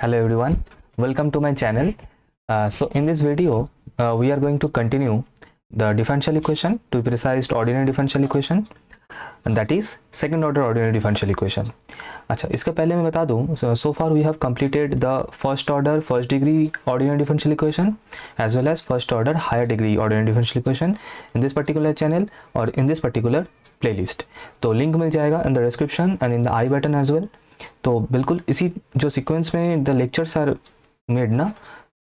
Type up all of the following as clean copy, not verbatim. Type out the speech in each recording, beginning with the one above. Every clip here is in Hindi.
Hello everyone, welcome to my channel. So in this video we are going to continue the differential equation, to be precise ordinary differential equation, and that is second order ordinary differential equation. अच्छा, इसके पहले मैं बता दूं, so far we have completed the first order first degree ordinary differential equation as well as first order higher degree ordinary differential equation in this particular channel or in this particular playlist. तो लिंक मिल जाएगा in the description and in the I button as well. तो बिल्कुल इसी जो सीक्वेंस में द लेक्चर्स आर मेड ना,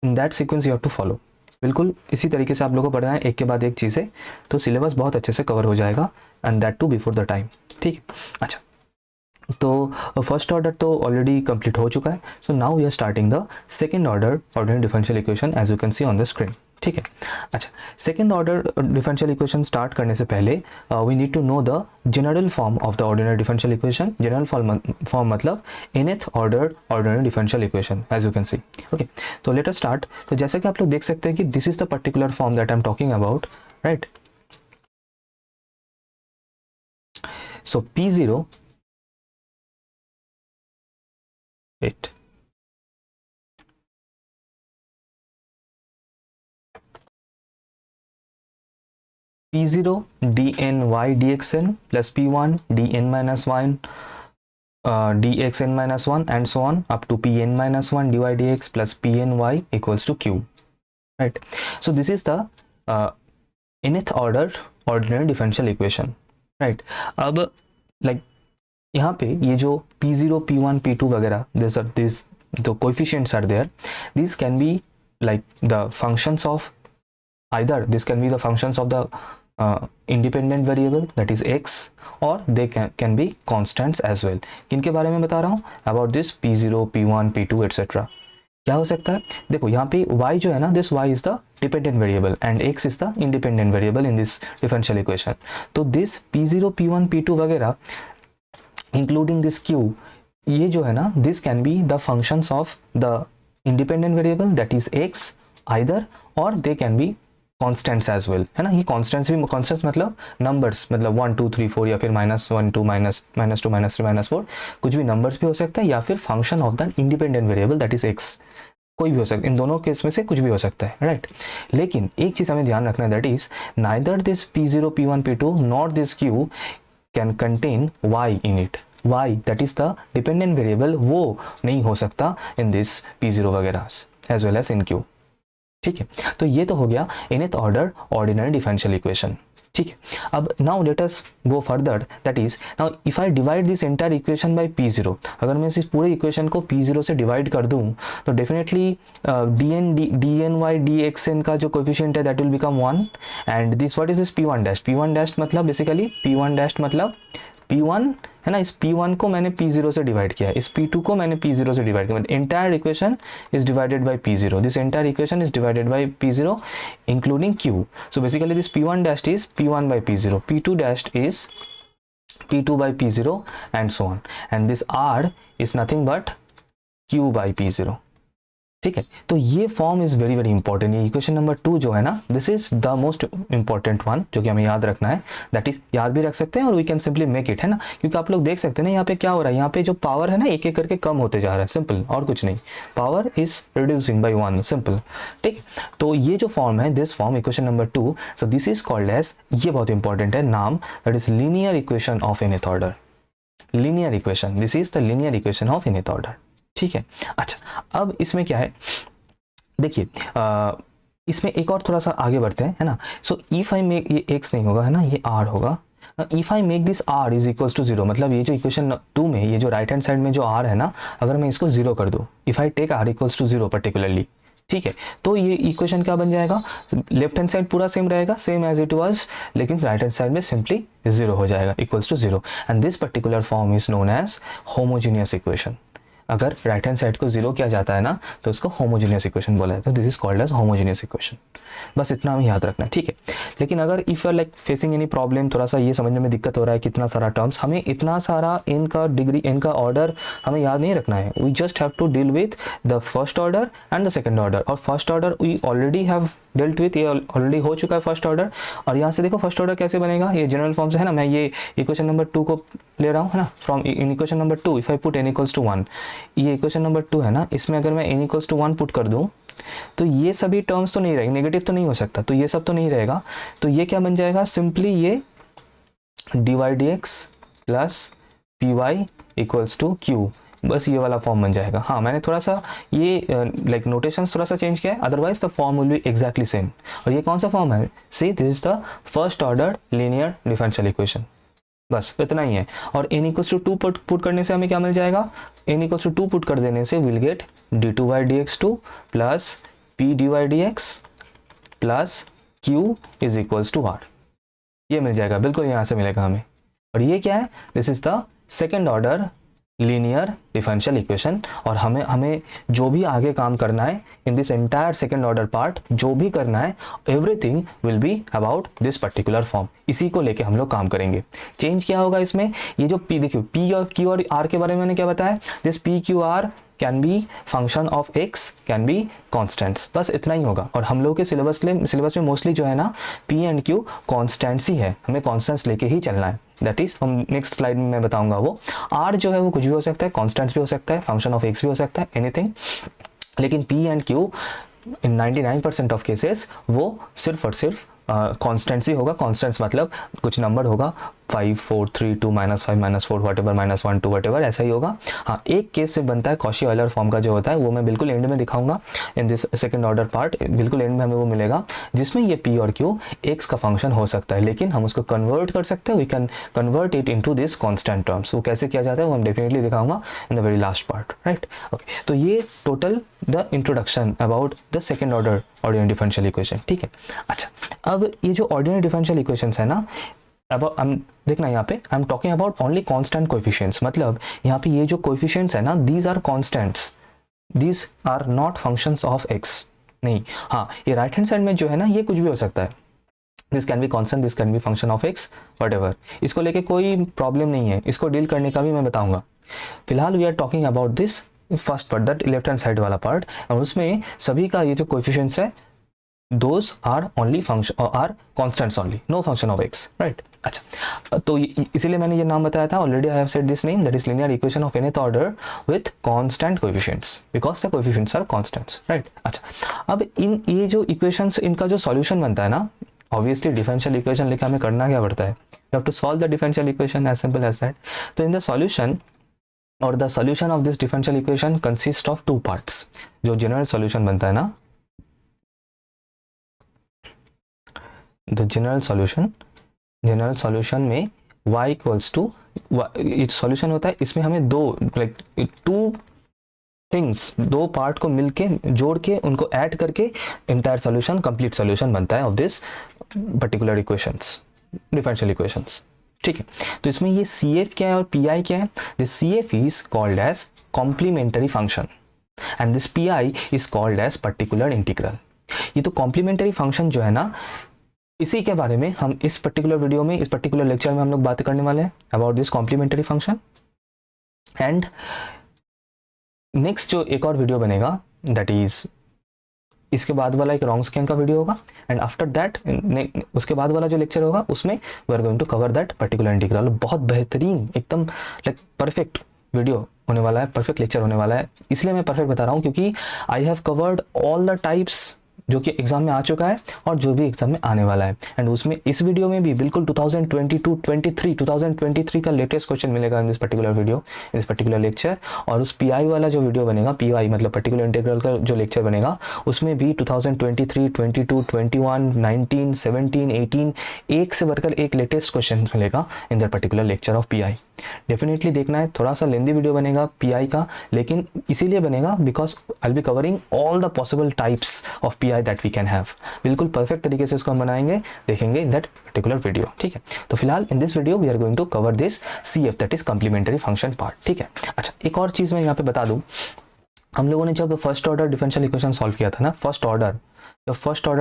in that sequence you have to follow. बिल्कुल इसी तरीके से आप लोगों को पढ़ना है एक के बाद एक चीज़ें, तो सिलेबस बहुत अच्छे से कवर हो जाएगा and that too before the time. ठीक है. अच्छा, तो फर्स्ट ऑर्डर तो ऑलरेडी कंप्लीट हो चुका है. So now we are starting the second order ordinary differential equation as you can see on the screen. ठीक है. अच्छा, second order differential equation start करने से पहले we need to know the general form of the ordinary differential equation. General form मतलब nth order ordinary differential equation as you can see. Okay, तो लेट अस स्टार्ट. तो जैसे कि आप लोग देख सकते हैं कि this is the particular form that I am talking about, right. So P0 8 P0 dny dxn plus P1 dn minus 1 dxn minus 1 and so on up to Pn minus 1 dy dx plus Pny equals to q, right. So this is the nth order ordinary differential equation, right. अब like यहाँ पे ये जो P0 P1 P2 वगैरह this the coefficients are there, these can be like the functions of either this can be the functions of the independent variable that is x or they can be constants as well. किनके बारे में बता रहा हूँ? about this P0 P1 P2 etc. क्या हो सकता है? देखो यहाँ पे y जो है ना, this y is the dependent variable and x is the independent variable in this differential equation. तो this P0 P1 P2 वगैरह including this q, ये जो है ना, this can be the functions of the independent variable that is x either or they can be constants as well, है ना. ये कॉन्स्टेंट्स भी, कॉन्स्टेंट्स मतलब नंबर्स, मतलब 1 2 3 4 या फिर -1 2 -2 -3 -4, कुछ भी नंबर्स भी हो सकता है या फिर function of the independent variable that is x, कोई भी हो सकता है. इन दोनों केस में से कुछ भी हो सकता है, राइट. लेकिन एक चीज़ हमें ध्यान रखना है, that is neither this P0 P1 P2 not this Q can contain y in it. y that is the dependent variable, वो नहीं हो सकता इन दिस P0 वगैरह as well as in Q. ठीक है. तो ये तो हो गया nth order ordinary differential equation. ठीक है. अब now let us go further, that is now if I divide this entire equation by P0, अगर मैं इस पूरे इक्वेशन को P0 से डिवाइड कर दूं तो डेफिनेटली dny dxn का जो कोएफिशिएंट है that will become 1 and this what is this P1 dash. P1 dash मतलब बेसिकली P1 डैश मतलब P1 है ना. इस P1 को मैंने P0 से डिवाइड किया, इस P2 को मैंने P0 से डिवाइड किया. Entire equation is divided by P0. This entire equation is divided by P0 including Q. So basically this P1 dash is P1 by P0, P2 dash is P2 by P0 and so on, and this R is nothing but Q by P0. ठीक है. तो ये form is very very important. ये इक्वेशन नंबर 2 जो है ना, this is the most important one जो कि हमें याद रखना है. दैट इज याद भी रख सकते हैं और we can simply make it, है ना. क्योंकि आप लोग देख सकते हैं ना यहाँ पे क्या हो रहा है, यहाँ पे जो पावर है ना एक एक करके कम होते जा रहा है, सिंपल, और कुछ नहीं. Power is reducing by 1, simple. ठीक. तो ये जो फॉर्म है, this form equation number 2, so this is called as, ये बहुत इंपॉर्टेंट है नाम, that is linear equation of nth order. Linear equation, this is the linear equation of nth order. ठीक है. अच्छा, अब इसमें क्या है, देखिए इसमें एक और थोड़ा सा आगे बढ़ते हैं, है ना. सो इफ आई मेक, ये x नहीं होगा, है ना, ये r होगा. If I make this r is equals to 0, मतलब ये जो इक्वेशन 2 में ये जो राइट हैंड साइड में जो r है ना, अगर मैं इसको 0 कर दूं, if I take r equals to 0 particularly, ठीक है, तो ये इक्वेशन क्या बन जाएगा, लेफ्ट हैंड साइड पूरा सेम रहेगा, सेम एज इट वाज, लेकिन राइट हैंड साइड में सिंपली 0 हो जाएगा, equals to 0. And this particular form is known as homogeneous equation. अगर राइट हैंड साइड को 0 किया जाता है ना तो इसको होमोजीनियस इक्वेशन बोला जाता है. This is called as homogeneous equation. बस इतना हमें याद रखना है. ठीक है. लेकिन अगर if you are like facing any problem, थोड़ा सा ये समझने में दिक्कत हो रहा है, कितना सारा टर्म्स, हमें इतना सारा इनका डिग्री, इनका ऑर्डर हमें याद नहीं रखना है. We just have to deal with the first order and the second order. और first order we already have dealt with, ये ऑलरेडी हो चुका है फर्स्ट ऑर्डर। और यहाँ से देखो फर्स्ट ऑर्डर कैसे बनेगा, ये जनरल फॉर्म से है ना, मैं ये इक्वेशन नंबर 2 को ले रहा हूँ है ना, from in equation number 2 if I put n equals to 1, ये इक्वेशन नंबर 2 है ना, इसमें अगर मैं n इक्वल्स टू 1 पुट कर दूँ तो ये सभी टर्म्स तो नहीं रहेगी, नेगेटिव तो नहीं हो सकता, तो ये सब तो नहीं रहेगा, तो ये क्या बन जाएगा, सिंपली ये dy/dx plus py equals to q, बस ये वाला फॉर्म बन जाएगा। हाँ, मैंने थोड़ा सा ये लाइक नोटेशंस थोड़ा सा चेंज किया है, otherwise the form will be exactly same. और ये कौन सा फॉर्म है, see this is the first order linear differential equation, बस इतना ही है। और n इक्वल्स टू 2 पुट करने से हमें क्या मिल जाएगा, n इक्वल्स टू 2 पुट कर देने से will get d2/dx2 plus p dy/dx plus q is equals to r, ये मिल जाएगा, बिल्कुल यहाँ से मिलेगा हमें। और ये क्या है, this is the second order linear differential equation. और हमें जो भी आगे काम करना है in this entire second order part, जो भी करना है everything will be about this particular form, इसी को लेके हम लोग काम करेंगे। चेंज क्या होगा इसमें, ये जो p देखिए p और q और r के बारे में मैंने क्या बताया, this p q r can be function of x can be constants, बस इतना ही होगा। और हम लोग के सिलेबस में मोस्टली जो है ना p एंड q कॉन्स्टेंट्स ही है, हमें कॉन्स्टेंट्स लेके ही चलना है, दैट इज हम नेक्स्ट स्लाइड में मैं बताऊंगा। वो r जो है वो कुछ भी हो सकता है, कॉन्स्टेंट्स भी हो सकता है, फंक्शन ऑफ x भी हो सकता है, एनीथिंग, लेकिन p and q in 99% of cases वो सिर्फ और सिर्फ कॉन्स्टेंट्स ही होगा। कॉन्स्टेंट्स मतलब कुछ नंबर होगा 5 4 3 2 -5 -4 वटेवर -1 2 वटेवर, ऐसा ही होगा। हाँ, एक केस से बनता है कॉशी ऑयलर फॉर्म का जो होता है, वो मैं बिल्कुल एंड में दिखाऊंगा in this second order part, बिल्कुल एंड में हमें वो मिलेगा, जिसमें ये p और q x का फंक्शन हो सकता है, लेकिन हम उसको कन्वर्ट कर सकते हैं, we can convert it into this constant terms. वो कैसे किया जाता है वो हम डेफिनेटली दिखाऊंगा in the very last part, right. Okay, तो ये total the introduction about the second order ordinary differential equation, ठीक है। अच्छा, अब ये जो ऑर्डिनरी डिफरेंशियल इक्वेशंस है ना, अब हम देखना यहाँ पे I am talking about only constant coefficients, मतलब यहाँ पे ये जो कोएफिशिएंट्स है ना, these are constants, these are not functions of x, नहीं। हाँ, ये राइट हैंड साइड में जो है ना, ये कुछ भी हो सकता है, this can be constant, this can be function of x, whatever, इसको लेके कोई प्रॉब्लम नहीं है, इसको डील करने का भी मैं बताऊंगा। फिलहाल we are talking about this first part, that left hand side वाला पार्ट, और उसमें सभी का ये जो कोएफिशिएंट्स है those are only function or are constants only, no function of x, right। अच्छा, तो इसीलिए मैंने ये नाम बताया था, already I have said this name, that is linear equation of nth order with constant coefficients because the coefficients are constants, right। अच्छा, अब इन ये जो equations, इनका जो solution बनता है ना, obviously differential equation लेके हमें करना क्या पड़ता है, you have to solve the differential equation, as simple as that। तो in the solution or the solution of this differential equation consists of two parts। जो general solution बनता है ना, द जनरल सॉल्यूशन में y इक्वल्स टू, ये सॉल्यूशन होता है, इसमें हमें दो लाइक टू थिंग्स, दो पार्ट को मिलके जोड़ के उनको ऐड करके इंटायर सॉल्यूशन, कंप्लीट सॉल्यूशन बनता है of this particular equations, differential equations, ठीक है। तो इसमें ये CF क्या है और PI क्या है, this CF is called as complementary function and this PI is called as particular integral. ये तो कॉम्प्लीमेंटरी फंक्शन जो है ना, इसी के बारे में हम इस पर्टिकुलर वीडियो में, इस पर्टिकुलर लेक्चर में हम लोग बात करने वाले हैं about this complementary function. And next जो एक और वीडियो बनेगा, दैट इज इसके बाद वाला एक रॉन्स्कियन का वीडियो होगा, एंड आफ्टर दैट उसके बाद वाला जो लेक्चर होगा उसमें we are going to cover that particular integral. बहुत बेहतरीन, एकदम लाइक परफेक्ट वीडियो होने वाला है, परफेक्ट लेक्चर होने वाला है। इसलिए मैं परफेक्ट बता रहा हूँ क्योंकि आई have covered all the types जो कि एग्जाम में आ चुका है और जो भी एग्जाम में आने वाला है, एंड उसमें इस वीडियो में भी बिल्कुल 2023 का लेटेस्ट क्वेश्चन मिलेगा इन दिस पर्टिकुलर वीडियो, इस पर्टिकुलर लेक्चर। और उस PI वाला जो वीडियो बनेगा, PI मतलब पर्टिकुलर इंटीग्रल का जो लेक्चर बनेगा, उसमें भी 2023, 22, 21, 19, 17, 18 एक से बढ़कर एक लेटेस्ट क्वेश्चन मिलेगा in that particular lecture of PI। Definitely देखना है, थोड़ा सा लेंदी वीडियो बनेगा PI का, लेकिन इसीलिए बनेगा because I will be covering all the possible types of PI that we can have. बिल्कुल परफेक्ट तरीके से इसको हम बनाएंगे, देखेंगे इन दैट पर्टिकुलर वीडियो, ठीक है। तो फिलहाल in this video we are going to cover this CF, that is complementary function part, ठीक है। अच्छा, एक और चीज मैं यहाँ पे बता दूं, हम लोगों ने जब first order differential equation solve किया था ना, फर्स्ट ऑर्डर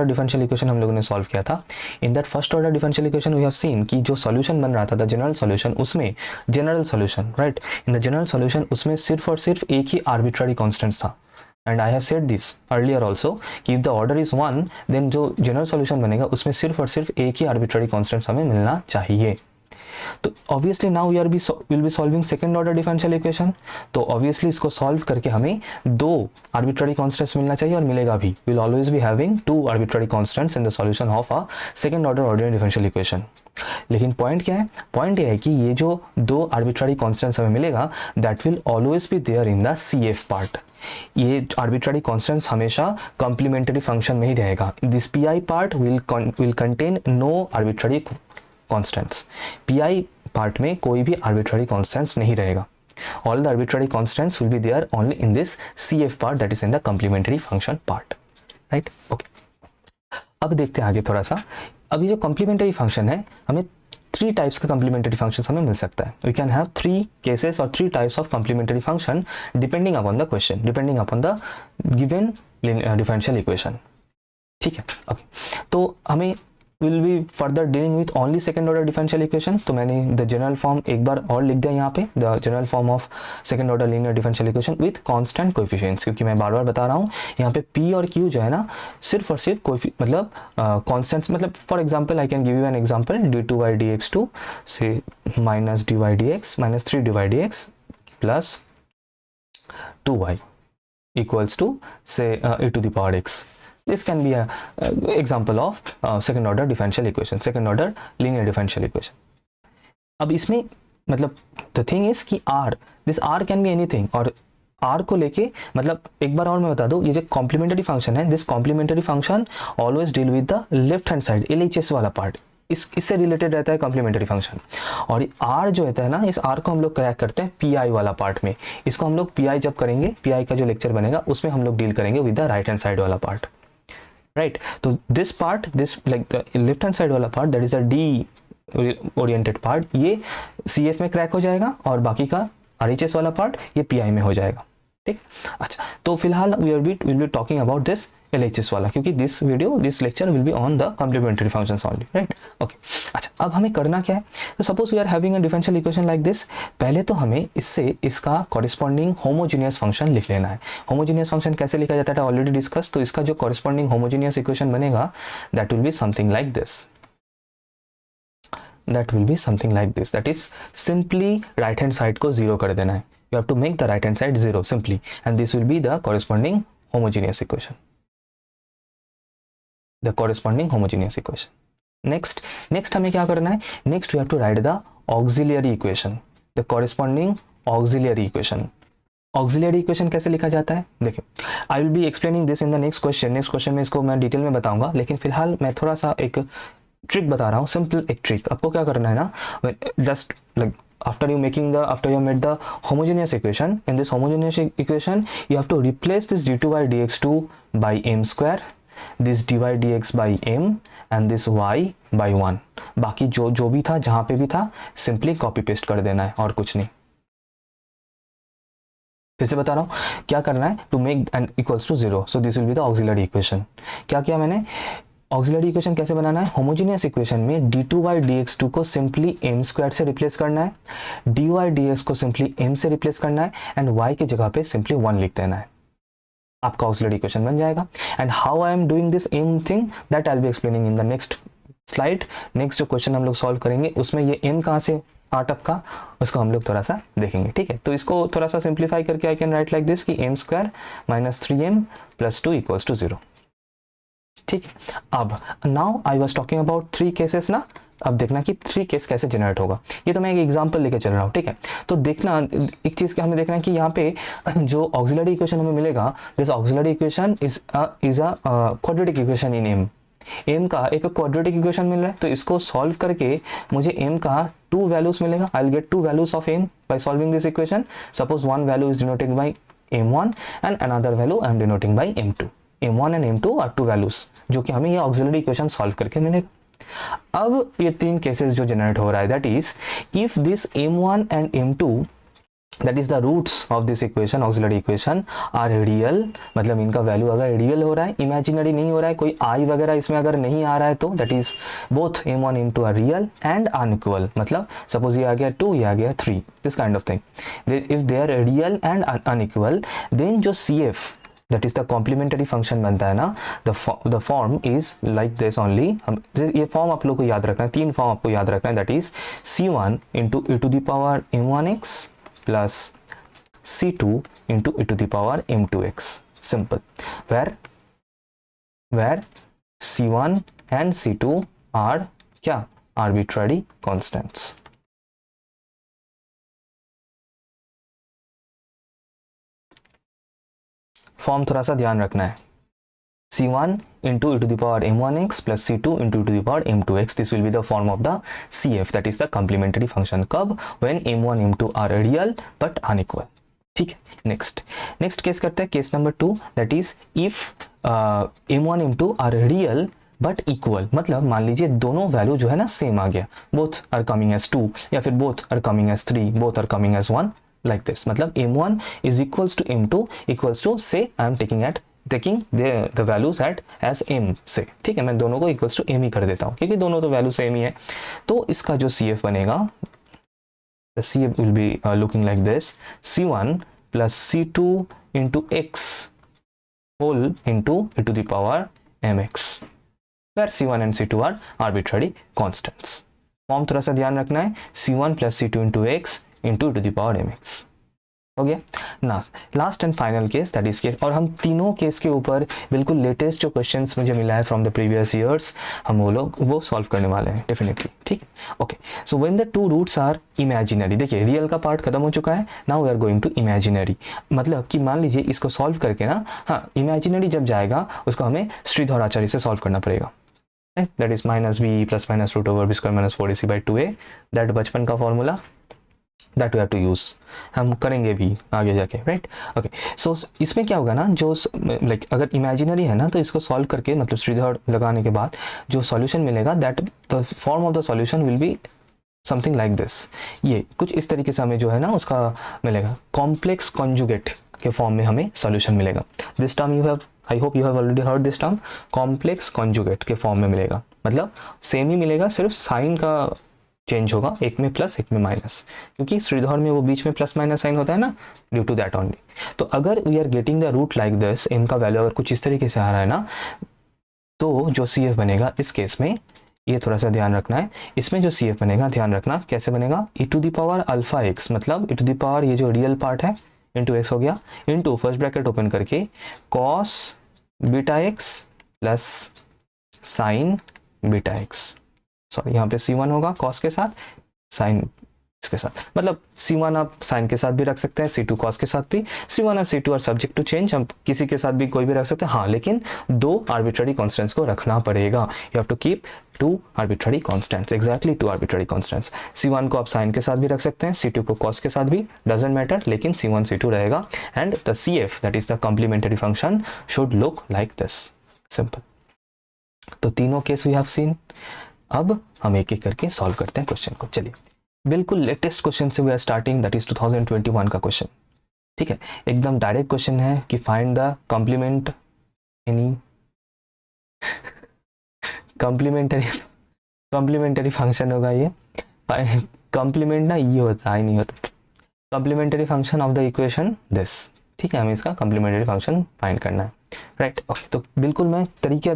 डिफरेंशियल इक्वेशन हम लोगों ने सॉल्व किया था, in that first order differential equation we have seen कि जो सॉल्यूशन बन रहा था, द जनरल सॉल्यूशन, उसमें general solution, right, in the general solution उसमें सिर्फ और सिर्फ एक ही आर्बिट्ररी कांस्टेंट था, and I have said this earlier also कि if the order is 1 then जो जनरल सॉल्यूशन बनेगा उसमें सिर्फ और सिर्फ एक ही आर्बिट्ररी कॉन्स्टेंट हमें मिलना चाहिए। तो obviously now we will be solving second order differential equation. तो ऑब्वियसली इसको सॉल्व करके हमें दो आर्बिट्ररी कांस्टेंट्स मिलना चाहिए और मिलेगा भी। We will always be having two arbitrary constants in the solution of a second order ordinary differential equation. लेकिन पॉइंट क्या है? पॉइंट ये है कि ये जो दो आर्बिट्ररी कांस्टेंट्स हमें मिलेगा that will always be there in the CF part. ये आर्बिट्ररी कांस्टेंट्स हमेशा कॉम्प्लीमेंट्री फंक्शन में ही रहेगा। This PI part will contain no arbitrary constants. PI part में कोई भी आर्बिट्ररी कांस्टेंट्स नहीं रहेगा। All the arbitrary constants will be there only in this CF part, that is in the complementary function part, right? Okay. अब देखते हैं आगे थोड़ा सा। अभी जो कॉम्प्लीमेंट्री फंक्शन है हमें 3 टाइप्स का कॉम्प्लीमेंट्री फंक्शन हमें मिल सकता है। वी कैन हैव 3 केसेस और 3 types of complementary function depending upon the question, depending upon the given differential equation. ठीक है, ओके। तो हमें will be further dealing with only second order differential equation। तो मैंने the general form एक बार और लिख दिया यहाँ पे, the general form of second order linear differential equation with constant coefficients, क्योंकि मैं बार बार बता रहा हूँ यहाँ पे P और Q जो है ना सिर्फ और सिर्फ मतलब constants, मतलब for example I can give you an example d2 by dx2 say minus dy dx minus 3 dy dx plus 2y equals to say e to the power x। This can be a example of second order differential equation, second order linear differential equation। अब इसमें मतलब the thing is कि this R can be anything, और R को लेके मतलब एक बार और मैं बता दूं, ये जो कॉम्प्लीमेंट्री फंक्शन है, this complementary function always deal with the left hand side, LHS वाला पार्ट, इससे रिलेटेड रहता है कॉम्प्लीमेंट्री फंक्शन। और R जो रहता है ना, इस R को हम लोग क्रैक करते हैं PI वाला पार्ट में। इसको हम लोग PI जब करेंगे, PI का जो लेक्चर बनेगा उसमें हम लोग डील करेंगे with the right hand side वाला पार्ट, राइट। तो this part, this like the left hand side वाला part, that is the D oriented part, ये CF में क्रैक हो जाएगा और बाकी का RHS वाला पार्ट ये PI में हो जाएगा। ठीक, अच्छा। तो फिलहाल will be talking about this LHS वाला, क्योंकि this lecture will be on the complementary functions only, right. Okay, अच्छा। अब हमें करना क्या है? तो suppose we are having a differential equation like this. पहले तो हमें इससे इसका कॉरेस्पॉन्डिंग होमोजीनियस फंक्शन लिख लेना है। होमोजीनियस फंक्शन कैसे लिखा जाता है ऑलरेडी डिस्कस। तो इसका जो कॉरेस्पॉन्डिंग होमोजीनियस इक्वेशन बनेगा that will be something like this, that will be something like this, that is simply right hand side को 0 कर देना है। You have to make the right hand side 0 simply, and this will be the corresponding homogeneous equation, the corresponding homogeneous equation। next हमें क्या करना है? next we have to write the auxiliary equation, the corresponding auxiliary equation। Auxiliary equation कैसे लिखा जाता है देखिए, आई will be explaining this in the next question में इसको मैं डिटेल में बताऊंगा, लेकिन फिलहाल मैं थोड़ा सा एक ट्रिक बता रहा हूँ, सिंपल एक ट्रिक। आपको क्या करना है ना, just like after you made the homogeneous equation, in this homogeneous equation you have to replace this d2 by dx2 by m square, this dy dx by m and this y by 1। बाकी जो भी था, जहां पे भी था, सिंपली कॉपी पेस्ट कर देना है और कुछ नहीं। फिर से बता रहा हूं क्या करना है, to make n equals to 0, so this will be the auxiliary equation। क्या किया मैंने? ऑक्सिलरी इक्वेशन कैसे बनाना है? होमोजेनियस इक्वेशन में d2 by dx2 को सिंपली m स्क्वायर से रिप्लेस करना है, dy dx को सिंपली m से रिप्लेस करना है एंड y की जगह पे सिंपली 1 लिख देना है, आपका ऑक्सिलरी इक्वेशन बन जाएगा। And how I am doing this m thing that I will be explaining in the next slide. Next जो क्वेश्चन हम लोग सॉल्व करेंगे उसमें ये m कहाँ से आ टपका उसको हम लोग थोड़ा सा देखेंगे, ठीक है। तो इसको थोड़ा सा सिंप्लीफाई करके I can write like this कि m square minus 3m plus 2 equals to 0। ठीक है, अब now I was talking about 3 cases ना। अब देखना कि 3 केस कैसे जनरेट होगा। ये तो मैं एक एग्जांपल लेके चल रहा हूँ, ठीक है। तो देखना एक चीज़ का हमें देखना है कि यहाँ पे जो ऑक्सिलरी इक्वेशन हमें मिलेगा, this auxiliary equation is a quadratic equation in m का एक क्वाड्रेटिक इक्वेशन मिल रहा है। तो इसको सॉल्व करके मुझे m का 2 वैल्यूज मिलेगा। I will get 2 values of m by solving this equation. Suppose one value is denoted by m1 and another value I am denoting by m2। m1 and m2 are 2 values जो कि हमें ये ऑक्सिलरी इक्वेशन सॉल्व करके मिलेगा। अब ये 3 केसेस जो जनरेट हो रहा है, that is if this m1 and m2 that is the roots of this equation, auxiliary equation are real, मतलब इनका वैल्यू अगर रियल हो रहा है, इमेजिनरी नहीं हो रहा है, कोई आई वगैरह इसमें अगर नहीं आ रहा है, तो that is both m1 m2 are real and unequal. मतलब सपोज ये आ गया 2, ये आ गया 3, this kind of thing. If they are real and unequal, then जो CF that is the complementary function बनता है ना, the form is like this only. हम ये फॉर्म आप लोग को याद रखना है, 3 फॉर्म आपको याद रखना है, that is C1 into e to the power m1x plus C2 into e to the power m2x, simple, where C1 and C2 are क्या, arbitrary constants। फॉर्म थोड़ा सा ध्यान रखना है, C1 into e to the power m1x plus C2 into e to the power m2x, this will be the form of the CF, that is the complementary function। कब, when m1 m2 are real but unequal। ठीक है, नेक्स्ट केस करते हैं, case number 2, that is if m1 m2 are real but equal, मतलब मान लीजिए दोनों वैल्यू जो है ना सेम आ गया, बोथ आर कमिंग एज 2 या फिर both are coming as 3, both are coming as 1, like this, मतलब m1 is equals to m2 equals to, say I am taking the values at as m से, ठीक है, मैं दोनों को equals to m ही कर देता हूँ क्योंकि दोनों तो वैल्यू सेम ही है। तो इसका जो CF बनेगा, the CF will be looking like this, C1 plus C2 into x whole into e to the power mx, where C1 and C2 are arbitrary constants। Form थोड़ा सा ध्यान रखना है, C1 plus C2 into x into e to the power mx, हो गया ना। Last and final case, that is case, और हम तीनों केस के ऊपर बिल्कुल लेटेस्ट जो क्वेश्चंस मुझे मिला है फ्रॉम द प्रीवियस ईयर्स, हम वो सॉल्व करने वाले हैं डेफिनेटली, ठीक। Okay, so when the two roots are imaginary, देखिए रियल का पार्ट खत्म हो चुका है, now we are going to imaginary, मतलब कि मान लीजिए इसको सॉल्व करके ना, हाँ इमेजिनरी जब जाएगा उसको हमें श्रीधर आचार्य से सॉल्व करना पड़ेगा, that is -b plus minus root over b square minus 4ac/2a, that बचपन का formula, that we have to use, हम करेंगे भी आगे जाके, राइट। ओके, सो इसमें क्या होगा ना, जो लाइक अगर इमेजिनरी है ना तो इसको सॉल्व करके, मतलब श्रीधर लगाने के बाद जो सॉल्यूशन मिलेगा, that the form of the solution will be something like this, ये कुछ इस तरीके से हमें जो है ना उसका मिलेगा, कॉम्प्लेक्स कॉन्जुगेट के फॉर्म में हमें सॉल्यूशन मिलेगा। This term you have, I hope you have already heard this term, complex conjugate के फॉर्म में मिलेगा, मतलब सेम ही मिलेगा, सिर्फ साइन का चेंज होगा, एक में प्लस एक में माइनस, क्योंकि श्रीधर में वो बीच में प्लस माइनस साइन होता है ना, ड्यू टू दैट ओनली। तो अगर we are getting the root like this, m का वैल्यू अगर कुछ इस तरीके से आ रहा है ना, तो जो CF बनेगा इस केस में, ये थोड़ा सा ध्यान रखना है, इसमें जो CF बनेगा ध्यान रखना कैसे बनेगा, e to the power alpha x, मतलब e टू द पावर ये जो रियल पार्ट है इंटू x हो गया, इंटू फर्स्ट ब्रैकेट ओपन करके cos beta x plus sine beta x, sorry यहाँ पे C1 होगा cos के साथ, साइन इसके साथ, मतलब C1 आप साइन के साथ भी रख सकते हैं, C2 cos के साथ भी, C1 और C2 are subject to change, हम किसी के साथ भी कोई भी रख सकते हैं, हाँ लेकिन 2 आर्बिट्ररी कॉन्स्टेंट्स को रखना पड़ेगा, you have to keep 2 arbitrary constants, exactly 2 arbitrary constants. C1 को आप साइन के साथ भी रख सकते हैं, C2 को cos के साथ भी, डजेंट मैटर, लेकिन C1 C2 रहेगा, and the CF that is the complementary function should look like this, simple. तो तीनों केस वी हैव सीन, अब हम एक एक करके सॉल्व करते हैं क्वेश्चन को। चलिए, बिल्कुल लेटेस्ट क्वेश्चन से we are starting, that is 2021 का क्वेश्चन, ठीक है, एकदम डायरेक्ट क्वेश्चन है कि find the complement any complementary function होगा ये, कॉम्प्लीमेंट ना ये होता है, नहीं होता, complementary function of the equation this, ठीक है, हमें इसका कॉम्प्लीमेंट्री फंक्शन फाइंड करना है, राइट। तो बिल्कुल मैं तरीके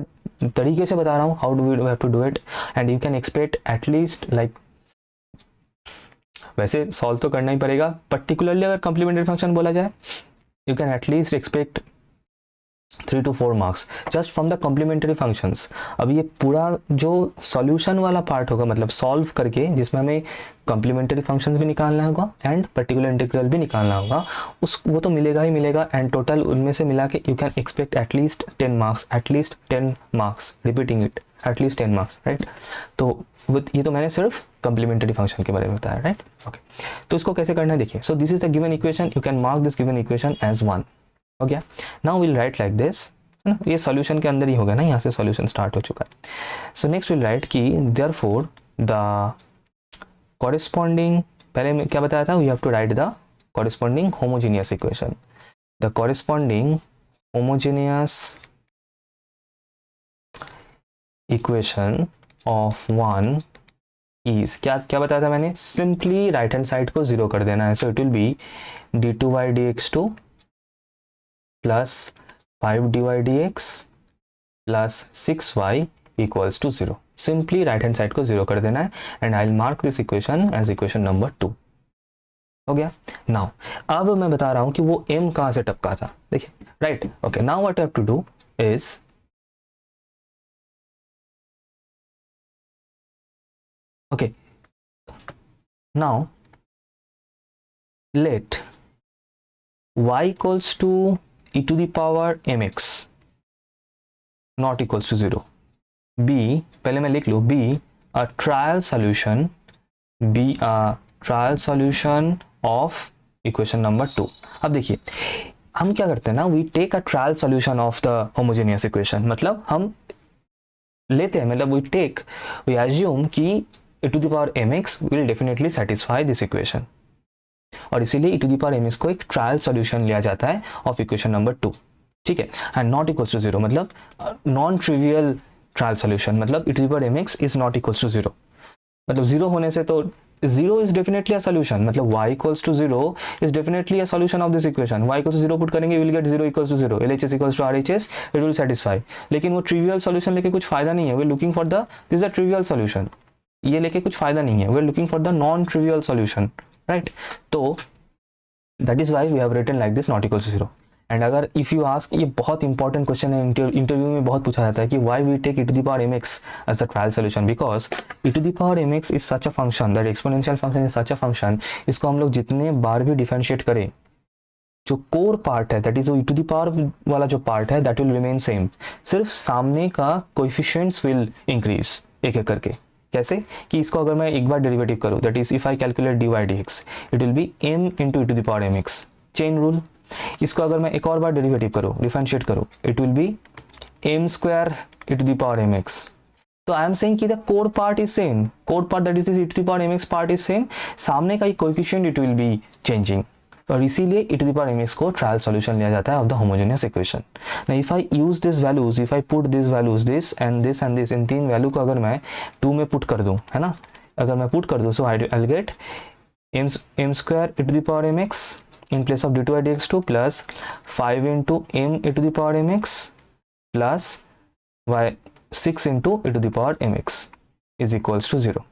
से बता रहा हूँ, how do we have to do it, and you can expect at least like, वैसे सॉल्व तो करना ही पड़ेगा, पर्टिकुलरली अगर कॉम्प्लीमेंट्री फंक्शन बोला जाए, you can at least expect 3 to 4 marks just from the complementary functions. अब ये पूरा जो सॉल्यूशन वाला पार्ट होगा, मतलब सॉल्व करके जिसमें हमें कॉम्प्लीमेंट्री फंक्शंस भी निकालना होगा एंड पर्टिकुलर इंटीग्रल भी निकालना होगा, वो तो मिलेगा ही मिलेगा, एंड टोटल उनमें से मिला के you can expect at least 10 marks, at least 10 marks, repeating it, at least 10 marks, right. तो ये तो मैंने सिर्फ कॉम्प्लीमेंट्री फंक्शन के बारे में बताया, राइट। ओके, तो इसको कैसे करना है देखिए, so this is the given equation, you can mark this given equation as 1, हो गया। Now will write like this, है ना, ये सॉल्यूशन के अंदर ही होगा ना, यहाँ से सॉल्यूशन स्टार्ट हो चुका है। सो नेक्स्ट विल राइट कि देयरफॉर द कॉरेस्पॉन्डिंग, पहले मैं क्या बताया था, we have to write the corresponding homogeneous equation, the corresponding homogeneous equation of 1 is, क्या बताया था मैंने, सिंपली राइट हैंड साइड को 0 कर देना है, so it will be d2 by dx2 plus 5 dy dx plus 6y equals to 0. Simply right hand side को 0 कर देना है and I will mark this equation as equation number 2. हो गया. नाउ अब मैं बता रहा हूं कि वो m कहां से टपका था. देखिए right. Okay, now what I have to do is okay, now let y equals to e to the power mx not equals to 0 b, पहले मैं लिख लूँ b a trial solution of equation number 2. अब देखिए हम क्या करते हैं ना, we take a trial solution of the homogeneous equation. मतलब हम लेते हैं, मतलब we assume कि e to the power mx will definitely satisfy this equation, और इसीलिए e to the power mx को एक ट्रायल सॉल्यूशन लिया जाता है ऑफ इक्वेशन नंबर 2. ठीक है. एंड नॉट इक्वल्स टू 0 मतलब नॉन ट्रिवियल ट्रायल सॉल्यूशन, मतलब e to the power mx is not equals to 0. मतलब 0 होने से तो 0 is definitely a solution, मतलब y equals to 0 is definitely a solution of this equation. y equals to 0 put करेंगे, you will get 0 equals to 0, LHS equals to RHS, it will satisfy. लेकिन वो ट्रिवियल सॉल्यूशन लेके कुछ फायदा नहीं है. we are looking for the, this is a trivial solution, ये लेके कुछ फायदा नहीं है. we are looking for the non trivial solution, right? तो that is why we have written like this, not equals to 0. And अगर इफ़ यू आस्क, ये बहुत इंपॉर्टेंट क्वेश्चन है, इंटरव्यू में बहुत पूछा जाता है कि why we take e to the power mx as the trial solution, because e to the power mx is such a function, that exponential function is such a function. इसको हम लोग जितने बार भी डिफरेंशिएट करें, जो कोर पार्ट है, that is e to the power वाला जो पार्ट है, दैट विल रिमेन सेम. सिर्फ सामने का कोएफिशिएंट्स विल इंक्रीज एक एक करके. कैसे कि इसको अगर मैं एक बार डेरिवेटिव करूँ, that is if I calculate dy dx, it will B m into e to the power mx, chain rule. इसको अगर मैं एक और बार डेरिवेटिव करूँ, डिफरेंशिएट करूँ, it will B m square e to the power mx. तो आई एम सेइंग कि the core part is same, core part that is this e to the power mx part is same, सामने का coefficient it will be changing, और इसीलिए e to the power mx को ट्रायल सॉल्यूशन लिया जाता है of the homogeneous equation. Now if I use this values, if I put this values, this and this and this, इन तीन वैल्यू को अगर मैं 2 में पुट कर दूं, है ना, अगर मैं पुट कर दूं, so I will get m square e to the power mx in place of d2 dx2 plus 5 into m e to the power mx plus 6 into e to the power mx is equals to 0.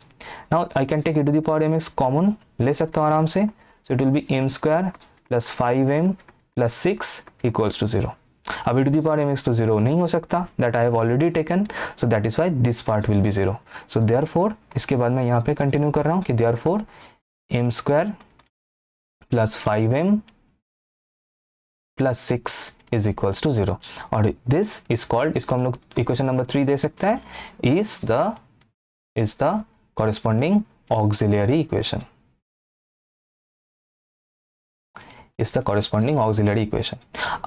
Now I can take e to the power mx common, ले सकता हूँ आराम से, so it will be m square plus 5m plus 6 equals to 0. अब e to the power mx तो 0 नहीं हो सकता, that I have already taken, so that is why this part will be 0. So therefore इसके बाद मैं यहाँ पे कंटिन्यू कर रहा हूँ कि therefore m square plus 5m plus 6 is equals to 0, और this is called, इसको हम लोग इक्वेशन नंबर 3 दे सकते हैं, is the corresponding auxiliary equation, is the corresponding auxiliary equation.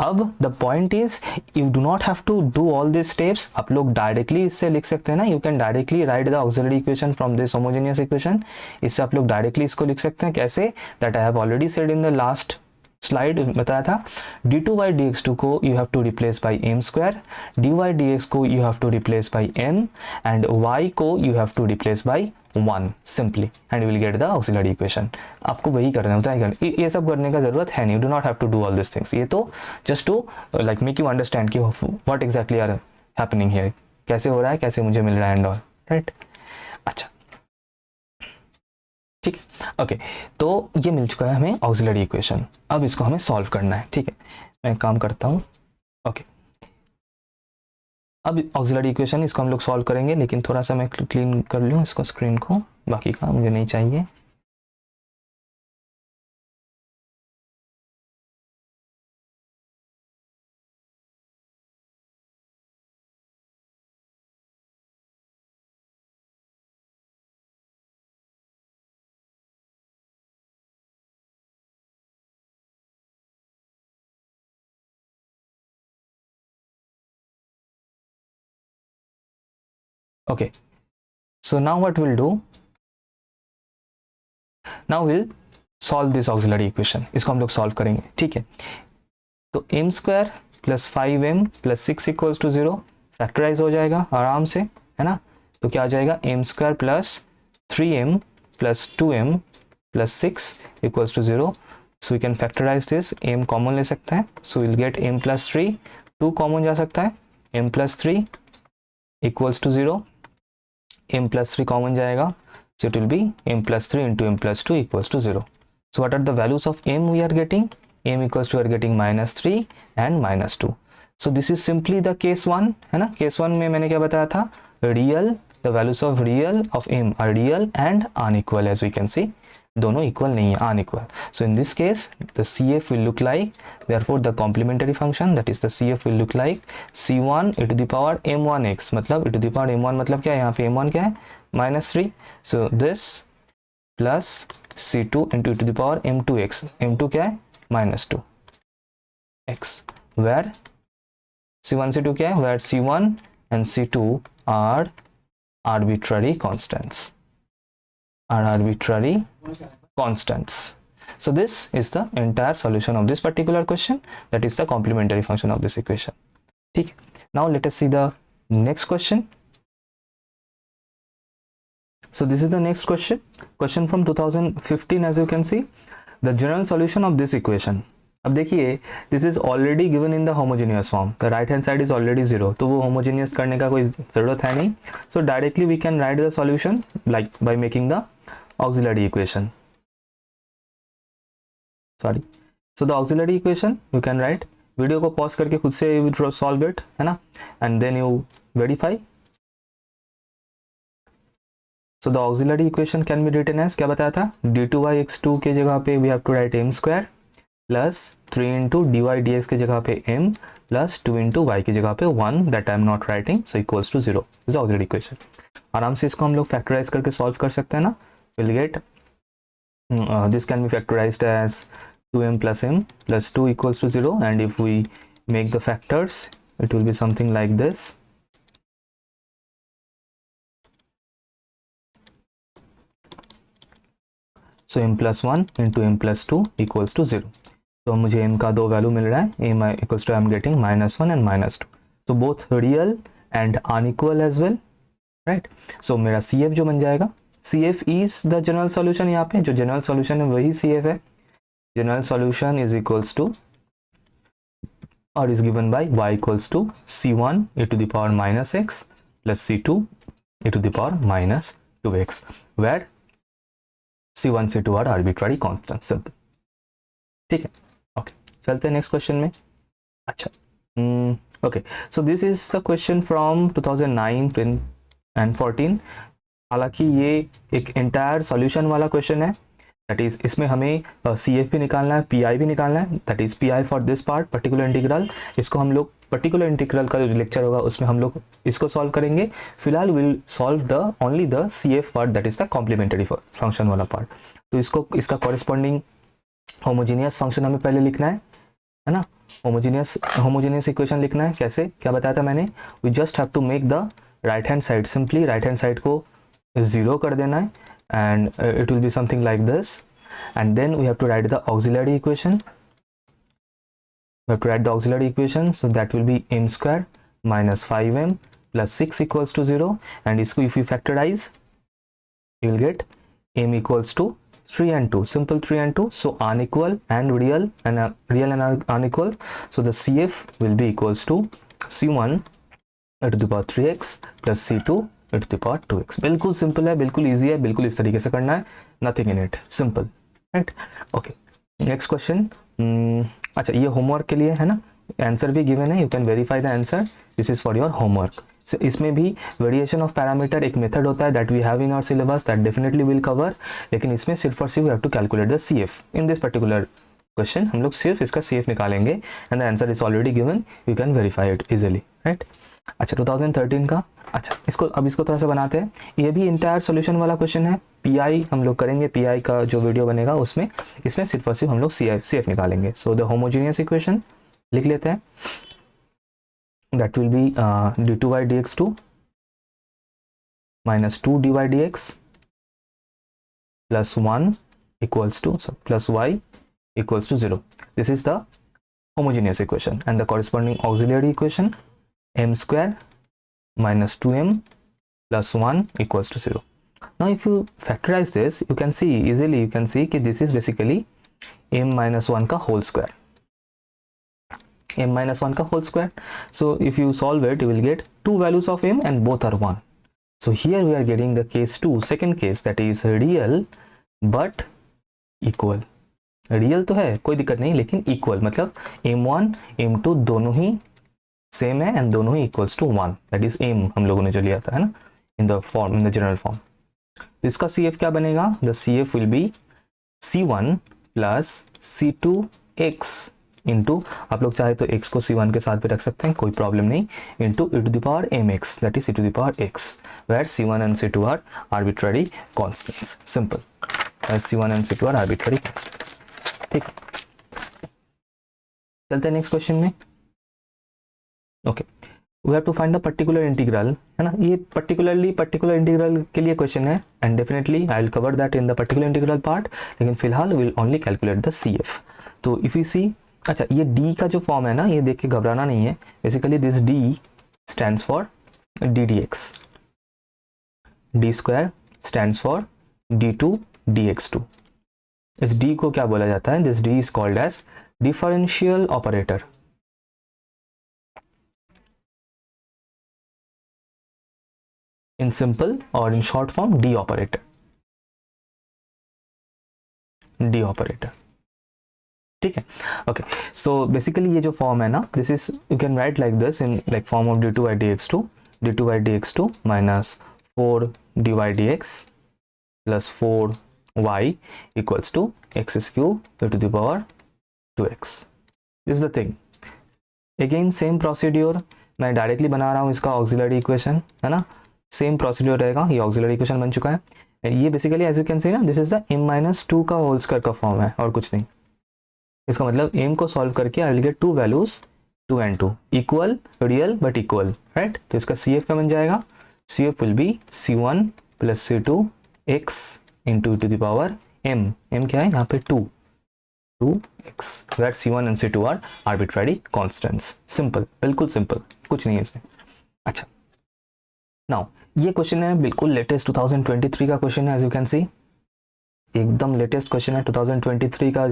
अब the point is you do not have to do all these steps. आप लोग डायरेक्टली इससे लिख सकते हैं ना, you can directly write the auxiliary equation from this homogeneous equation. इससे आप लोग डायरेक्टली इसको लिख सकते हैं. कैसे? that I have already said in the last slide बताया था. d2 dx2 को you have to replace by m square, dy dx को you have to replace by m, and y को you have to replace by 1 simply, and you will get the auxiliary equation. आपको वही करना होता है, ये सब करने का जरूरत है नहीं, you do not have to do all these things. ये तो just to like make you understand कि what exactly are happening here, कैसे हो रहा है, कैसे मुझे मिल रहा है and all, right? अच्छा ठीक है. ओके, तो ये मिल चुका है हमें ऑक्सिलरी इक्वेशन. अब इसको हमें सॉल्व करना है. ठीक है, मैं काम करता हूँ. ओके, अब ऑक्सिलरी इक्वेशन इसको हम लोग सॉल्व करेंगे, लेकिन थोड़ा सा मैं क्लीन कर लूँ इसको, स्क्रीन को, बाकी का मुझे नहीं चाहिए. Okay, so now what we'll do, now we'll solve this auxiliary equation. इसको हम लोग सॉल्व करेंगे. ठीक है, तो m square plus 5m plus 6 equals to 0 factorise हो जाएगा आराम से, है ना. तो क्या आ जाएगा, m square plus 3m plus 2m plus 6 equals to 0. So we can factorise this, m common ले सकते हैं, so will get m plus 3 2 common जा सकता है, m plus 3 equals to 0, m plus 3 common जाएगा, so it will be m plus 3 into m plus 2 equals to 0. So what are the values of m we are getting? m equals to we are getting minus 3 and minus 2. So this is simply the case 1 है ना. case 1 में मैंने क्या बताया था, real, the values of real of m are real and unequal, as we can see दोनों इक्वल नहीं है, unequal. So in this case the CF will look like, therefore the complementary function, that is the CF will look like c1 e to the power m1x, मतलब e to the power m1 मतलब क्या है, यहाँ पे m1 क्या है, minus 3. So this plus c2 into e to the power m2x, m2 क्या है, minus 2 x, where c1 c2 क्या है, where c1 and c2 are arbitrary constants, are arbitrary constants. So this is the entire solution of this particular question, that is the complementary function of this equation. ठीक, now let us see the next question. So this is the next question from 2015, as you can see, the general solution of this equation. अब देखिए, this is already given in the homogeneous form, the right hand side is already 0, तो वो homogeneous करने का कोई ज़रूरत है नहीं. So directly we can write the solution like by making the auxiliary equation. Sorry, so the auxiliary equation you can write, video को पॉज करके खुद से solve it, है ना, and then you verify. So the auxiliary equation can be written as, क्या बताया था, d2y x2 के जगह पे we have to write m square plus 3 into dy dx के जगह पे m plus 2 into y की जगह पे 1 that I am not writing, so equals to 0 is the auxiliary equation. आराम से इसको हम लोग factorize करके solve कर सकते हैं ना. we'll get this can be factorized as 2m plus m plus 2 equals to 0, and if we make the factors it will be something like this. So m plus 1 into m plus 2 equals to 0. तो मुझे m का दो वैल्यू मिल रहा है, m equals to I am getting minus 1 and minus 2. So both real and unequal as well, right? So मेरा CF जो बन जाएगा, CF is the general solution, यहाँ पे जो general solution है वही CF है. General solution is equals to or is given by y equals to c1 e to the power minus x plus c2 e to the power minus 2x, where c1 c2 are arbitrary constants. Simple, ठीक है. ओके, चलते हैं नेक्स्ट क्वेश्चन में. अच्छा, okay, so this is the question from 2009, 10 and 14. हालांकि ये एक एंटायर सॉल्यूशन वाला क्वेश्चन है, दैट इज इसमें हमें CF भी निकालना है, PI भी निकालना है, that is PI for this part particular integral. इसको हम लोग पर्टिकुलर इंटीग्रल का जो लेक्चर होगा उसमें हम लोग इसको सॉल्व करेंगे. फिलहाल will solve the only the CF part, that is the complementary function वाला पार्ट. तो इसको इसका कॉरेस्पॉन्डिंग होमोजीनियस फंक्शन हमें पहले लिखना है ना. होमोजीनियस इक्वेशन लिखना है. कैसे, क्या बताया था मैंने, we just have to make the right hand side, simply right hand side को 0 कर देना है, and it will be something like this, and then we have to write the auxiliary equation. We have to write the auxiliary equation, so that will be m square minus 5m plus 6 equals to 0, and इसको if you factorize you will get m equals to 3 and 2, simple 3 and 2, so unequal and real and unequal. So the CF will be equals to c1 e to the power 3x plus c2 e to the power 2x. बिल्कुल सिंपल है, बिल्कुल इजी है, बिल्कुल इस तरीके से करना है, nothing in it, simple, right. Okay, next question. अच्छा, ये होमवर्क के लिए है ना, आंसर भी गिवन है, you can verify the answer, this is for your homework. इसमें भी वेरिएशन ऑफ पैरामीटर एक मेथड होता है that we have in our syllabus, that definitely will cover, लेकिन इसमें सिर्फ और सिर्फ we have to calculate the CF in this particular question. हम लोग सिर्फ इसका CF निकालेंगे and the answer is already given, you can verify it easily, right. अच्छा, 2013 का. अच्छा, इसको थोड़ा सा बनाते हैं. ये भी इंटायर सॉल्यूशन वाला क्वेश्चन है. PI हम लोग करेंगे, PI का जो वीडियो बनेगा उसमें इसमें सिर्फ और सिर्फ हम लोग CF निकालेंगे. सो द होमोजीनियस इक्वेशन लिख लेते हैं, that will be d2y dx2 minus 2 dy dx plus 1 equals to plus y equals to 0. This is the homogeneous equation, and the corresponding auxiliary equation, m square minus 2m plus 1 equals to 0. Now if you factorize this, you can see easily, you can see that this is basically m minus 1 का whole square. m minus 1 का whole square. So if you solve it, you will get two values of m and both are 1. So here we are getting the case 2, second case, that is real but equal. Real तो है, कोई दिक्कत नहीं, लेकिन इक्वल मतलब m1 m2 दोनों ही सेम है एंड दोनों ही equals to 1. That is m हम लोगों ने जो लिया था, है ना, in the form, in the general form. तो इसका CF क्या बनेगा? The CF will be C1 plus C2x into, आप लोग चाहे तो x को C1 के साथ भी रख सकते हैं, कोई प्रॉब्लम नहीं, into e to the power mx, that is e to the power x, where C1 and C2 are arbitrary constants. Simple. C1 and C2 are arbitrary constants. ठीक, चलते हैं नेक्स्ट क्वेश्चन में. Okay, we have to find the particular integral, है ना. ये पर्टिकुलर इंटीग्रल के लिए क्वेश्चन है and definitely I will cover that in the particular integral part, लेकिन फिलहाल will only calculate the CF. तो इफ यू सी, अच्छा ये D का जो फॉर्म है ना, ये देख के घबराना नहीं है. Basically this D stands for ddx, d square stands for d2 dx2. इस D को क्या बोला जाता है? This D is called as differential operator. In simple और in short form D operator. D operator, ठीक है. ओके, सो बेसिकली ये जो फॉर्म है ना, this is, you can write like this in like form of d2 by dx2 minus 4 dy dx plus 4y equals to x cube to the power 2x. Is the thing. Again same procedure, मैं डायरेक्टली बना रहा हूँ इसका ऑक्सिलरी इक्वेशन, है ना. सेम प्रोसीड्योर रहेगा. ये ऑक्सिलरी इक्वेशन बन चुका है. ये basically as you can see ना, दिस इज द m-2 का होल स्क्वायर का फॉर्म है और कुछ नहीं. इसका मतलब m को सॉल्व करके I will get two values 2 and 2 equal, real but equal, right. तो इसका CF क्या बन जाएगा? CF will be C1 plus C2 x into to the power m. m क्या है यहाँ पे? 2x, where C1 and C2 are arbitrary constants. Simple, बिल्कुल सिंपल, कुछ नहीं है इसमें. अच्छा, नाउ ये क्वेश्चन है बिल्कुल लेटेस्ट 2023 का क्वेश्चन है. एज यू कैन सी, एकदम लेटेस्ट क्वेश्चन है. 2023 का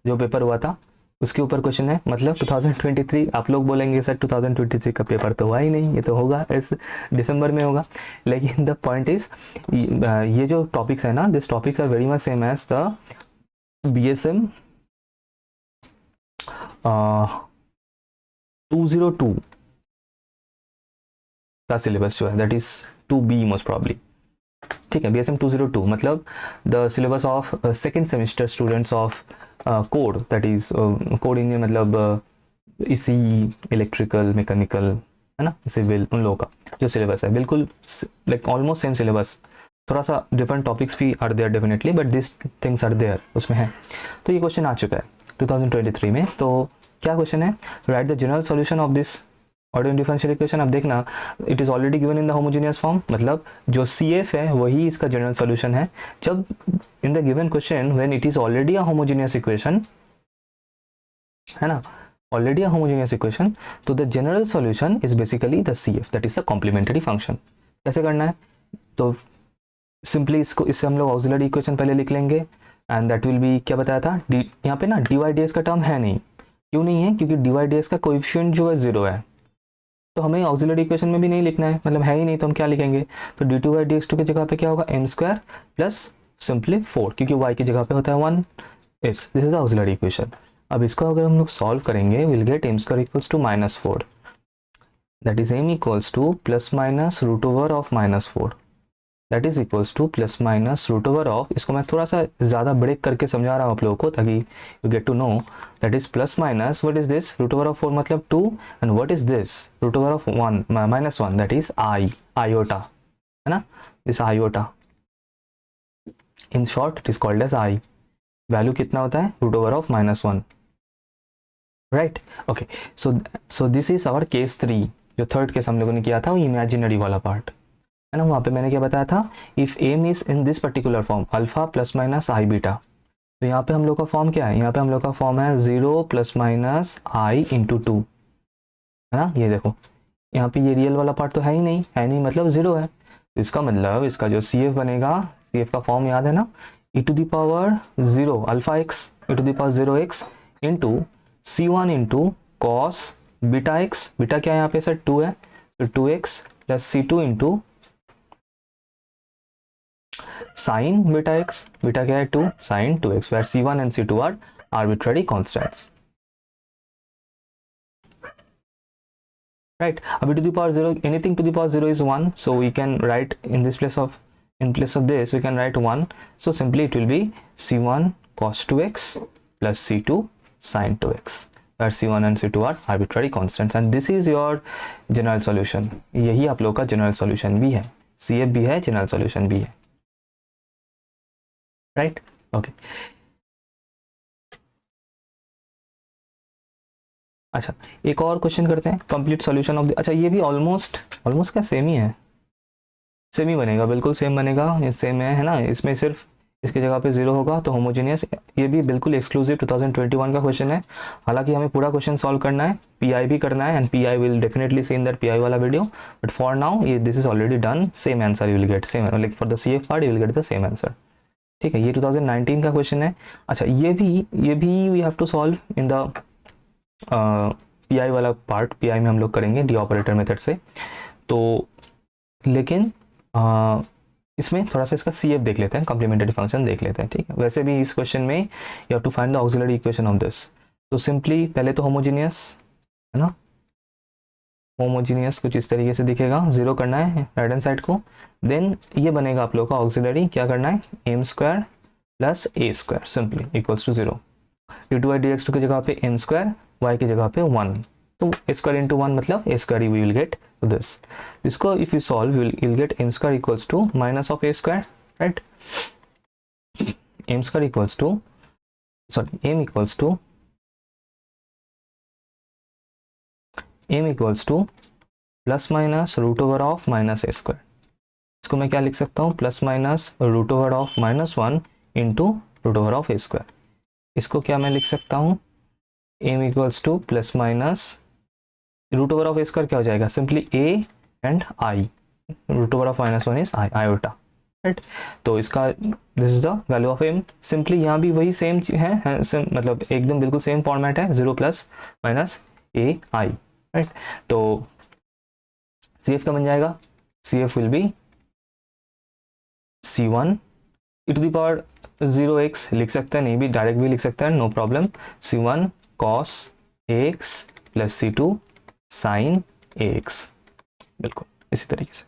जो पेपर हुआ था उसके ऊपर क्वेश्चन है. मतलब 2023, आप लोग बोलेंगे सर 2023 का पेपर तो हुआ ही नहीं, ये तो होगा इस दिसंबर में होगा. लेकिन द पॉइंट इज, ये जो टॉपिक्स है ना, this topics are very much same as the BSM 202 का सिलेबस जो है, that is 2B most probably. ठीक है, BSM 202 मतलब the syllabus of second semester students of code, that is code engineer, मतलब इसी इलेक्ट्रिकल, मैकेनिकल, है ना, सिविल, उन लोगों का जो सिलेबस है बिल्कुल लाइक ऑलमोस्ट सेम सिलेबस. थोड़ा सा डिफरेंट टॉपिक्स भी are there definitely, but this things are there, उसमें है. तो ये क्वेश्चन आ चुका है 2023 में. तो क्या क्वेश्चन है? Right the general solution of this ordinary differential equation. अब देखना, it is already given in the homogeneous form, मतलब जो CF है वही इसका जनरल सॉल्यूशन है. जब in the given question when it is already a homogeneous equation, है ना, ऑलरेडी अ होमोजेनियस इक्वेशन, तो the general solution is basically the CF, that is the complementary function. कैसे करना है? तो सिंपली इससे हम लोग ऑक्सिलरी इक्वेशन पहले लिख लेंगे एंड दैट विल बी, क्या बताया था, यहाँ पे ना dy dx का टर्म है नहीं. क्यों नहीं है? क्योंकि dy dx का कोएफिशिएंट जो है 0 है. तो हमें ऑक्सिलरी इक्वेशन में भी नहीं लिखना है, मतलब है ही नहीं, तो हम क्या लिखेंगे? तो d2 by dx2 की जगह पे क्या होगा? m स्क्वायर प्लस सिंपली 4, क्योंकि y की जगह पे होता है 1. This is auxiliary equation. अब इसको अगर हम लोग सॉल्व करेंगे, will get m square equals to -4, that is m equals to plus minus root over of -4, that is equals to plus minus root over of, इसको मैं थोड़ा सा ज़्यादा ब्रेक करके समझा रहा हूँ आप लोगों को ताकि you get to know. That is plus minus, what is this? Root over of 4 मतलब 2, and what is this? Root over of 1 -1, that is iota, है ना, this iota. In short it is called as i. Value कितना होता है? Root over of -1, right. Okay, so this is our case 3. जो थर्ड केस हम लोगों ने किया था वो इमेजिनरी वाला पार्ट, है ना. वहाँ पे मैंने क्या बताया था? If m is in this particular form alpha plus minus I beta, तो यहाँ पे हम लोग का फॉर्म क्या है? यहाँ पे हम लोग का फॉर्म है 0 प्लस माइनस आई इंटू 2, है ना. ये देखो, यहाँ पे ये रियल वाला पार्ट तो है ही नहीं मतलब 0 है. तो इसका मतलब इसका जो CF बनेगा, CF का फॉर्म याद है ना, e to the power 0 alpha x e to the power 0x into C1 into cos beta x, beta क्या है यहाँ पे सर 2 है, तो 2x plus C2 into sine beta x, beta क्या है 2 sine 2x, where C1 and C2 are arbitrary constants, right? Abhi to the power 0, anything to the power 0 is 1, so we can write in place of this we can write 1, so simply it will be C1 cos 2x plus C2 sin 2x, where C1 and C2 are arbitrary constants, and this is your general solution. यही आप लोग का general solution भी है, CF भी है, general solution भी है, right? Okay. अच्छा एक और क्वेश्चन करते हैं, कंप्लीट सॉल्यूशन ऑफ द, अच्छा ये भी ऑलमोस्ट क्या सेम ही है, सेम ही बनेगा, बिल्कुल सेम बनेगा, ये सेम है ना, इसमें सिर्फ इसकी जगह पे 0 होगा तो होमोजेनियस, ये भी बिल्कुल एक्सक्लूसिव 2021 का क्वेश्चन है, हालांकि हमें पूरा क्वेश्चन सॉल्व करना है, पीआई भी करना है, and PI will definitely see in that PI वाला वीडियो, बट फॉर नाउ ये this is already done, same answer you will get, same like for the CF part you will get the same answer, ठीक है, ये 2019 का क्वेश्चन है। अच्छा ये भी we have to solve in the PI वाला पार्ट, पीआई में हम लोग करेंगे डी ऑपरेटर मेथड से, तो लेकिन इसमें थोड़ा सा इसका सीएफ देख लेते हैं, कॉम्प्लीमेंट्री फंक्शन देख लेते हैं, ठीक है। वैसे भी इस क्वेश्चन में you have to find the auxiliary equation of this, तो सिंपली पहले तो होमोजीनियस है ना, होमोजीनियस कुछ इस तरीके से दिखेगा, 0 करना है राइट हैंड साइड को, देन ये बनेगा आप लोग का ऑक्सिलरी, क्या करना है m square plus a square simply equals to 0, d2/dx2 की जगह पे एम स्क्वायर, y की जगह पे 1, तो a स्क्वायर इंटू 1 मतलब a square we will get this, इसको if you solve you will get m square equals to minus of a square, right, m square equals to m equals to plus minus root over of minus a square, इसको मैं क्या लिख सकता हूँ plus minus root over of -1 into root over of a square, इसको क्या मैं लिख सकता हूँ m equals to plus minus root over of a square क्या हो जाएगा simply a and i, root over of -1 is i iota, right, तो इसका this is the value of m, simply यहाँ भी वही सेम है, मतलब एकदम बिल्कुल सेम फॉर्मेट है, 0 plus minus a i, right, तो CF का बन जाएगा, CF will be C1 e to the power 0x लिख सकते हैं, नहीं भी डायरेक्ट भी लिख सकते हैं, no problem, C1 cos ax plus C2 sin ax, बिल्कुल इसी तरीके से।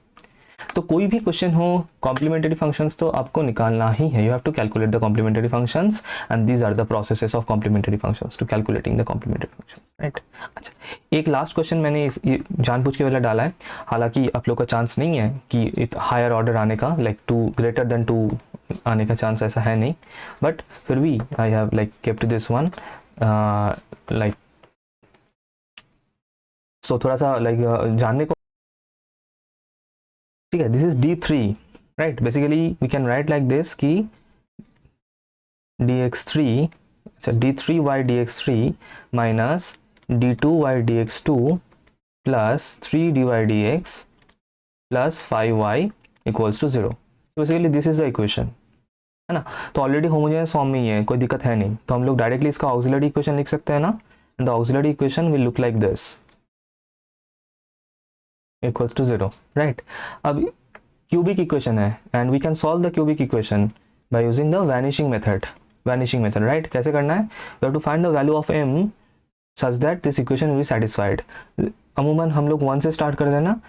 तो कोई भी क्वेश्चन हो कॉम्प्लीमेंट्री फंक्शंस तो आपको निकालना ही है, you have to calculate the complementary functions and these are the processes of complementary functions to calculating the complementary function, right. अच्छा एक लास्ट क्वेश्चन मैंने ये जानबूझ के वाला डाला है, हालांकि आप लोग का चांस नहीं है कि हायर ऑर्डर आने का, लाइक 2 ग्रेटर देन 2 आने का चांस ऐसा है नहीं, बट फिर भी I have like kept this one, like so थोड़ा सा लाइक जानने को, ठीक है, this is D3, right, basically we can write like this कि dx3, अच्छा d3y dx3 minus d2y dx2 plus 3dy dx plus 5y equals to 0, basically this is the equation, है ना, तो ऑलरेडी होमोजेनियस फॉर्म में ही है, कोई दिक्कत है नहीं, तो हम लोग डायरेक्टली इसका ऑक्सिलरी इक्वेशन लिख सकते हैं ना, and the auxiliary equation will look like this equals to 0, right. अब क्यूबिक इक्वेशन है and we can solve the cubic equation by using the vanishing method, right, कैसे करना है, we have to find the value of m such that this equation will be satisfied, अमूमन हम लोग 1 से स्टार्ट कर देना,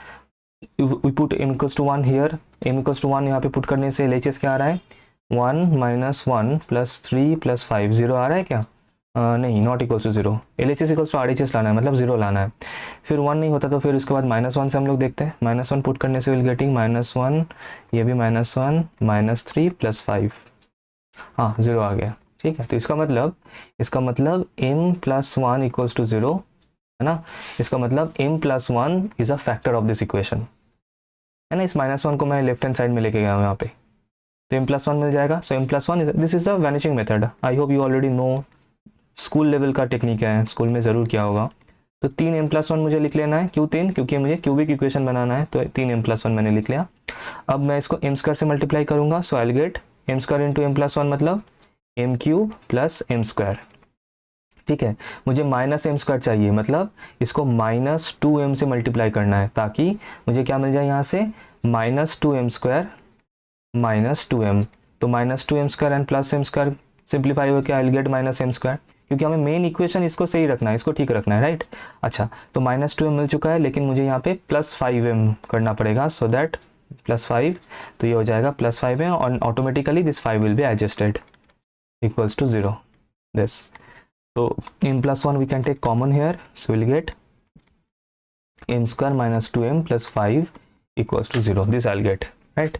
we put m equals to 1 here, m equals to 1 यहाँ पे पुट करने से LHS क्या आ रहा है 1 माइनस 1 प्लस 3 प्लस 5, 0 आ रहा है क्या, नहीं, not equals to 0, LHS equals to RHS लाना है, मतलब 0 लाना है, फिर 1 नहीं होता तो फिर उसके बाद -1 से हम लोग देखते हैं, -1 पुट करने से विल गेटिंग -1, ये भी -1 -3 प्लस 5, हाँ 0 आ गया, ठीक है, तो इसका मतलब m प्लस 1 इक्वल्स टू 0, है ना, इसका मतलब m plus 1 is a factor of this equation, है ना, इस -1 को मैं लेफ्ट हैंड साइड में लेके गया हूँ यहाँ पे, तो m प्लस 1 मिल जाएगा, सो m plus 1 this is the vanishing method, I hope you already know, school level का टेक्निक है, स्कूल में ज़रूर किया होगा, तो 3m प्लस 1 मुझे लिख लेना है, क्यों 3, क्योंकि मुझे क्यूबिक इक्वेशन बनाना है, तो 3m प्लस 1 मैंने लिख लिया, अब मैं इसको m स्क्वायर से मल्टीप्लाई करूंगा, so I will get m square into m plus 1 मतलब m cube plus m square, ठीक है, मुझे माइनस एम स्क्वायर चाहिए, मतलब इसको माइनस 2m से मल्टीप्लाई करना है ताकि मुझे क्या मिल जाए यहाँ से minus 2m square minus 2m। तो minus 2m square and plus m square simplify होकर I will get minus m square, क्योंकि हमें मेन इक्वेशन इसको सही रखना है, इसको ठीक रखना है, राइट। अच्छा, तो माइनस 2m मिल चुका है, लेकिन मुझे यहाँ पे प्लस 5m करना पड़ेगा, सो दैट प्लस 5, तो ये हो जाएगा प्लस 5m और automatically this 5 will be adjusted equals to 0 this. So in plus 1 we can take common here, so we'll get m square minus 2m plus 5 equals to 0, this I'll get, right।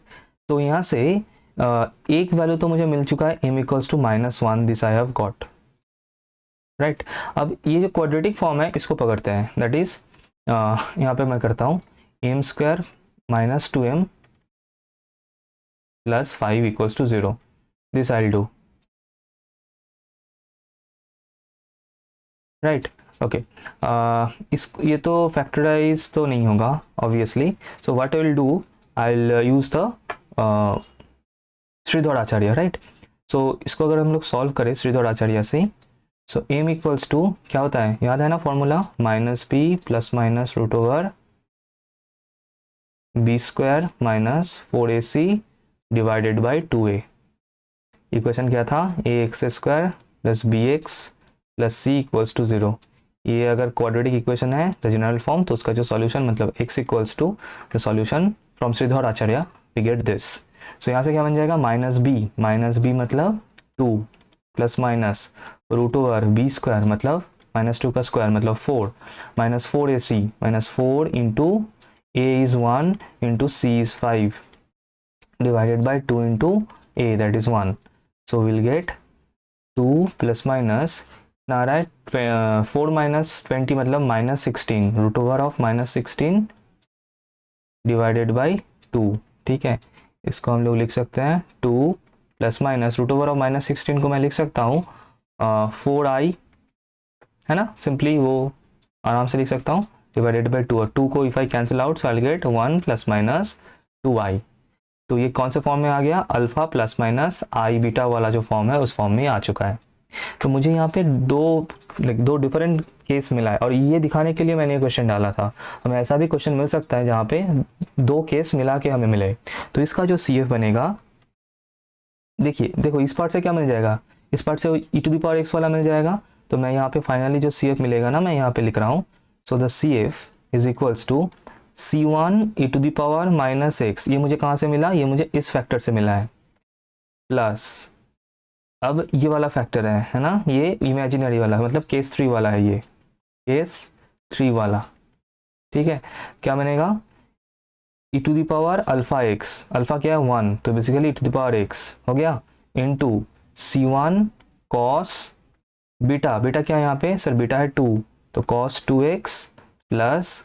तो यहाँ से एक वैल्यू तो मुझे मिल चुका है m equals to -1, this I have got, right। अब ये जो क्वाड्रेटिक फॉर्म है इसको पकड़ते हैं, दैट इज यहाँ पे मैं करता हूँ m square minus 2m plus 5 equals to 0, this I'll do, right. Okay, इस ये तो फैक्टराइज तो नहीं होगा obviously, so what I will do, I will use the Shridhar Acharya, right. So इसको अगर हम लोग सॉल्व करें श्रीधर आचार्य से, सो m इक्वल्स टू क्या होता है, याद है ना formula, minus b plus minus root over b square minus 4ac divided by 2a। Equation क्या था, ax square plus bx plus c equals to 0। ये अगर क्वाड्रेटिक इक्वेशन है द जनरल फॉर्म, तो उसका जो सॉल्यूशन मतलब x equals to the solution from Shridhar Acharya, we get this. So यहाँ से क्या बन जाएगा, माइनस बी मतलब 2 plus minus root over b square मतलब -2 का स्क्वायर मतलब 4 minus 4ac minus 4 into a is 1 into c is 5 divided by 2 into a that is 1। So will get 2 plus minus आ रहा है 4 माइनस 20 मतलब -16 root over of -16 divided by 2, ठीक है। इसको हम लोग लिख सकते हैं 2 plus minus root over of -16 को मैं लिख सकता हूँ 4i, है ना, सिंपली वो आराम से लिख सकता हूँ, डिवाइडेड बाई 2, और 2 को if I cancel out so I will gate 1 plus minus 2i। तो ये कौन से फॉर्म में आ गया, अल्फा प्लस माइनस आई बीटा वाला जो फॉर्म है उस फॉर्म में आ चुका है। तो मुझे यहाँ पे दो डिफरेंट केस मिला है, और ये दिखाने के लिए मैंने ये क्वेश्चन डाला था। हमें ऐसा भी क्वेश्चन मिल सकता है जहाँ पे दो केस मिला के हमें मिले, तो इसका जो CF बनेगा, देखो इस पार्ट से क्या मिल जाएगा, इस पार्ट से e⁻x वाला मिल जाएगा। तो मैं यहाँ पे फाइनली जो CF मिलेगा ना, मैं यहाँ पे लिख रहा हूँ, so the CF is equals to C1 e⁻−x। ये मुझे कहाँ से मिला, ये मुझे इस फैक्टर से मिला है, प्लस अब ये वाला फैक्टर है ना, ये इमेजिनरी वाला मतलब केस 3 वाला है, ये केस 3 वाला, ठीक है। क्या बनेगा, e⁻α x, अल्फा क्या है 1, तो बेसिकली e⁻x हो गया इनटू C1 cos बीटा क्या है यहाँ पे सर, बीटा है 2, तो cos 2x plus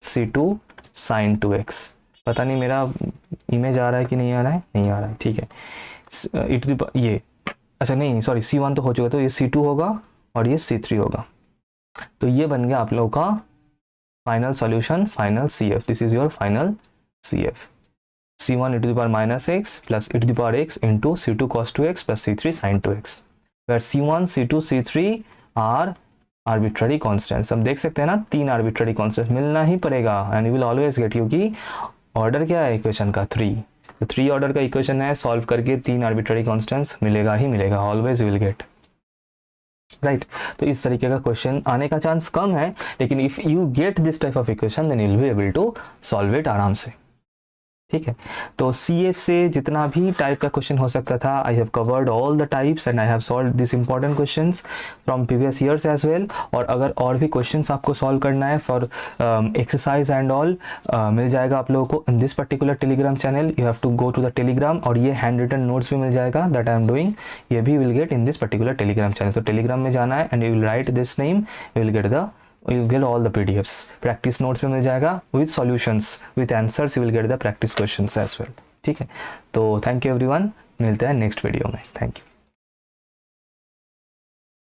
C2 sin 2x। पता नहीं मेरा इमेज आ रहा है कि नहीं आ रहा है, नहीं आ रहा है, ठीक है। ये अच्छा नहीं सॉरी C1 तो हो चुका, तो ये C2 होगा और ये C3 होगा। तो ये बन गया आप लोगों का final solution, final CF, this is your final CF, C1 e⁻x plus e⁻x into C2 cos 2x plus C3 sin 2x, where C1 C2 C3 are arbitrary constants. हम देख सकते हैं ना, 3 आर्बिट्ररी कॉन्स्टेंट्स मिलना ही पड़ेगा, and you will always get, क्योंकि ऑर्डर क्या है इक्वेशन का 3, तो 3 ऑर्डर का इक्वेशन है, सॉल्व करके 3 आर्बिट्ररी कॉन्स्टेंट्स मिलेगा ही मिलेगा, ऑलवेज विल गेट, राइट। तो इस तरीके का क्वेश्चन आने का चांस कम है, लेकिन if you get this type of equation then you will be able to solve it आराम से, ठीक है। तो CF से जितना भी टाइप का क्वेश्चन हो सकता था, I have covered all the types and I have solve this important questions from previous years as well. और अगर और भी क्वेश्चंस आपको सॉल्व करना है फॉर एक्सरसाइज एंड ऑल, मिल जाएगा आप लोगों को in this particular Telegram channel. You have to go to the Telegram, और ये हैंड रिटन नोट्स भी मिल जाएगा दैट आई एम डूइंग, ये भी will get in this particular Telegram channel. तो टेलीग्राम में जाना है and you will write this name, you will get all the PDFs, practice notes में मिल जाएगा with solutions, with answers, you will get the practice questions as well, ठीक है। तो थैंक यू एवरीवन, मिलते हैं नेक्स्ट वीडियो में, थैंक यू।